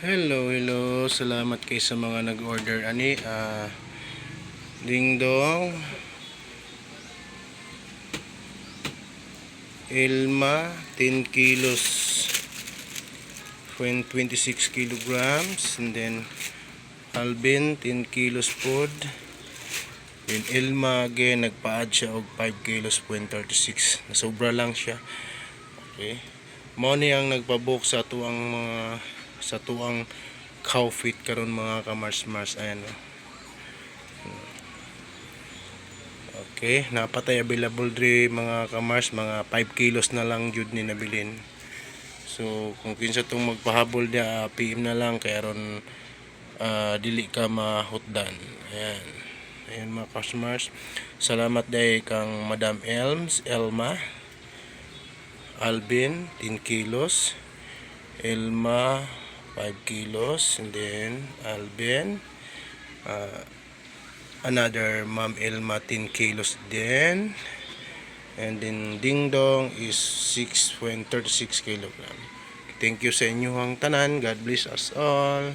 Hello. Salamat kay sa mga nag-order ani. Ding dong, Elma 10 kilos, 26 kilograms, and then Alvin 10 kilos pod. Then Elma again nagpa-add siya og 5 kilos, 36. Nasobra lang siya. Okay. Mao ni ang nagpa-book sa tuang cow feed karon mga ka-Mars. Ayan. Okay, napatay available diri mga ka-Mars, mga 5 kilos na lang jud ni nabilin. So kung kinsa tong magpahabol dia, PM na lang kay aron dili ka mahutdan. Ayan mga customers. Salamat day kang Madam Elma, Alvin 10 kilos, Elma 5 kilos, and then Alvin, another Ma'am Elma 10 kilos din, and then Ding Dong is 6.36 kilogram. Thank you sa inyong tanan. God bless us all.